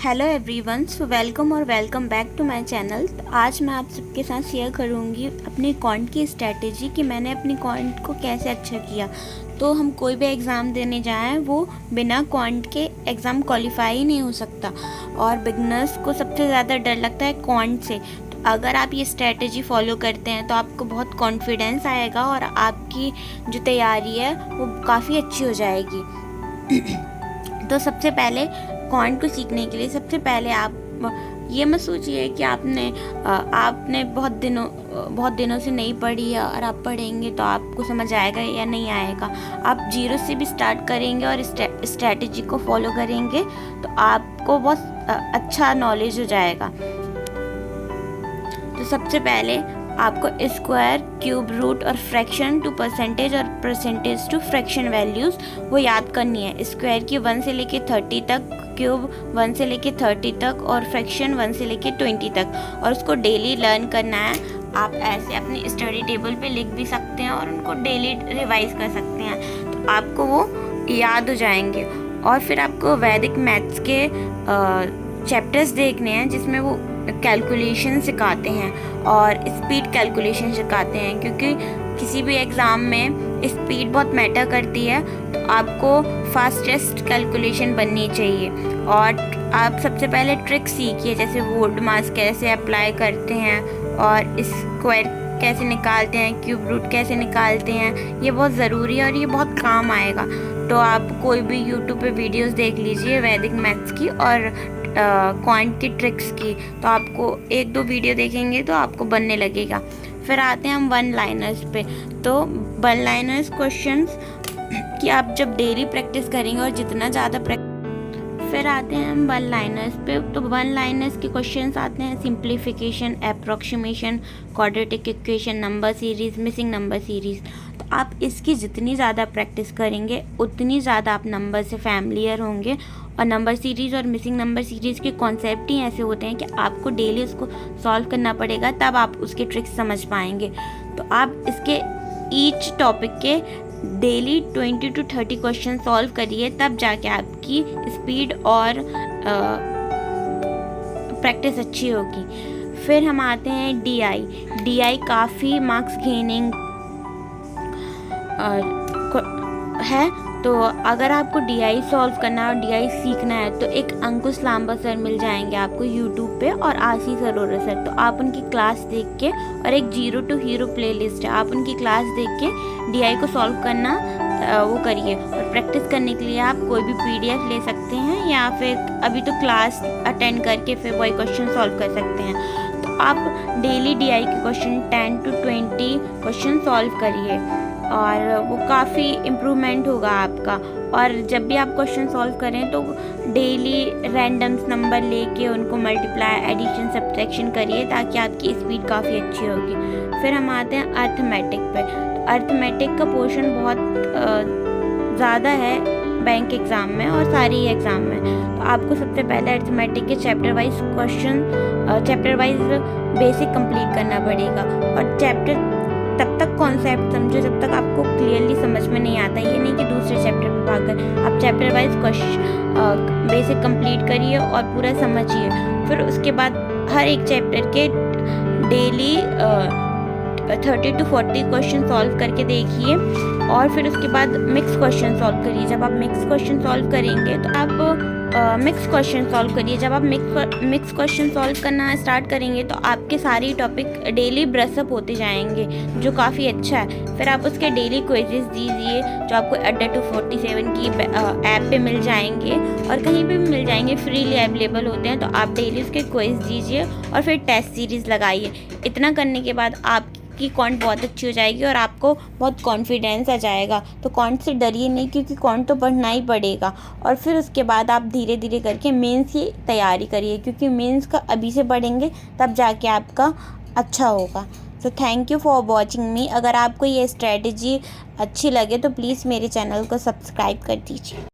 Hello everyone, so welcome और welcome back to my channel. आज मैं आप सबके साथ शेयर करूंगी अपनी क्वांट की स्ट्रैटेजी कि मैंने अपनी क्वांट को कैसे अच्छा किया। तो हम कोई भी एग्ज़ाम देने जाएं वो बिना क्वांट के एग्ज़ाम क्वालिफाई नहीं हो सकता, और बिगनर्स को सबसे ज़्यादा डर लगता है क्वांट से। तो अगर आप ये स्ट्रैटेजी फॉलो करते हैं तो आपको बहुत कॉन्फिडेंस आएगा और आपकी जो तैयारी है वो काफ़ी अच्छी हो जाएगी। तो सबसे पहले क्वांट को सीखने के लिए सबसे पहले आप ये मत सोचिए कि आपने बहुत दिनों से नहीं पढ़ी है और आप पढ़ेंगे तो आपको समझ आएगा या नहीं आएगा। आप जीरो से भी स्टार्ट करेंगे और स्ट्रैटेजी को फॉलो करेंगे तो आपको बहुत अच्छा नॉलेज हो जाएगा। तो सबसे पहले आपको स्क्वायर, क्यूब रूट और फ्रैक्शन टू परसेंटेज और परसेंटेज टू फ्रैक्शन वैल्यूज़ वो याद करनी है। स्क्वायर की 1 से लेके 30 तक, क्यूब 1 से लेके 30 तक और फ्रैक्शन 1 से लेके 20 तक, और उसको डेली लर्न करना है। आप ऐसे अपनी स्टडी टेबल पे लिख भी सकते हैं और उनको डेली रिवाइज कर सकते हैं तो आपको वो याद हो जाएंगे। और फिर आपको वैदिक मैथ्स के चैप्टर्स देखने हैं जिसमें वो कैलकुलेशन सिखाते हैं और स्पीड कैलकुलेशन सिखाते हैं, क्योंकि किसी भी एग्ज़ाम में स्पीड बहुत मैटर करती है। तो आपको फास्टेस्ट कैलकुलेशन बननी चाहिए। और आप सबसे पहले ट्रिक सीखिए, जैसे वुड मास कैसे अप्लाई करते हैं और स्क्वायर कैसे निकालते हैं, क्यूब रूट कैसे निकालते हैं। ये बहुत ज़रूरी है और ये बहुत काम आएगा। तो आप कोई भी यूट्यूब पे वीडियोस देख लीजिए वैदिक मैथ्स की और क्वांट की ट्रिक्स की, तो आपको 1-2 वीडियो देखेंगे तो आपको बनने लगेगा। फिर आते हैं हम वन लाइनर्स पे। तो वन लाइनर्स क्वेश्चंस कि आप जब डेली प्रैक्टिस करेंगे और जितना ज़्यादा फिर आते हैं हम वन लाइनर्स पे। तो वन लाइनर्स के क्वेश्चंस आते हैं simplification, approximation, quadratic equation, number series, missing number series. तो आप इसकी जितनी ज़्यादा प्रैक्टिस करेंगे उतनी ज़्यादा आप नंबर से फैमिलियर होंगे। और नंबर सीरीज़ और मिसिंग नंबर सीरीज़ के कॉन्सेप्ट ही ऐसे होते हैं कि आपको डेली उसको सॉल्व करना पड़ेगा, तब आप उसके ट्रिक्स समझ पाएंगे। तो आप इसके ईच टॉपिक के डेली 20 to 30 क्वेश्चन सॉल्व करिए, तब जाके आपकी स्पीड और प्रैक्टिस अच्छी होगी। फिर हम आते हैं DI काफ़ी मार्क्स गेनिंग है। तो अगर आपको DI सॉल्व करना है और DI सीखना है तो एक अंकुश लांबा सर मिल जाएंगे आपको यूट्यूब पे, और आशीष अरोरा सर। तो आप उनकी क्लास देख के, और एक जीरो टू हीरो प्लेलिस्ट है, आप उनकी क्लास देख के DI को सॉल्व करना वो करिए। और प्रैक्टिस करने के लिए आप कोई भी PDF ले सकते हैं या फिर अभी तो क्लास अटेंड करके फिर वही क्वेश्चन सॉल्व कर सकते हैं। तो आप डेली DI के क्वेश्चन 10 to 20 क्वेश्चन सॉल्व करिए और वो काफ़ी इम्प्रूवमेंट होगा आपका। और जब भी आप क्वेश्चन सॉल्व करें तो डेली रैंडम्स नंबर लेके उनको मल्टीप्लाई, एडिशन, सब्ट्रैक्शन करिए ताकि आपकी स्पीड काफ़ी अच्छी होगी। फिर हम आते हैं अर्थमेटिक पे। तो अर्थमेटिक का पोर्शन बहुत ज़्यादा है बैंक एग्ज़ाम में और सारी एग्ज़ाम में। तो आपको सबसे पहले अर्थमेटिक के चैप्टर वाइज बेसिक कंप्लीट करना पड़ेगा। और चैप्टर तब तक कॉन्सेप्ट समझो जब तक आपको क्लियरली समझ में नहीं आता। ये नहीं कि दूसरे चैप्टर पे भागकर, आप चैप्टर वाइज बेसिक कंप्लीट करिए और पूरा समझिए। फिर उसके बाद हर एक चैप्टर के डेली 30 to 40 क्वेश्चन सॉल्व करके देखिए। और फिर उसके बाद मिक्स क्वेश्चन सॉल्व करिए। जब आप मिक्स क्वेश्चन सॉल्व करेंगे तो आप मिक्स क्वेश्चन सॉल्व करिए। जब आप मिक्स क्वेश्चन सॉल्व करना स्टार्ट करेंगे तो आपके सारे टॉपिक डेली ब्रशअप होते जाएंगे, जो काफ़ी अच्छा है। फिर आप उसके डेली क्विजेस दीजिए जो आपको अड्डा 247 की ऐप पे मिल जाएंगे और कहीं पे भी मिल जाएंगे, फ्रीली अवेलेबल होते हैं। तो आप डेली उसके क्विज दीजिए और फिर टेस्ट सीरीज़ लगाइए। इतना करने के बाद आपकी क्वांट बहुत अच्छी हो जाएगी और आपको बहुत कॉन्फिडेंस आ जाएगा। तो क्वांट से डरिए नहीं, क्योंकि क्वांट तो पढ़ना ही पड़ेगा। और फिर उसके बाद आप धीरे धीरे करके मेंस की तैयारी करिए, क्योंकि मेंस का अभी से पढ़ेंगे तब जाके आपका अच्छा होगा। तो थैंक यू फॉर वॉचिंग मी। अगर आपको ये स्ट्रेटजी अच्छी लगे तो प्लीज़ मेरे चैनल को सब्सक्राइब कर दीजिए।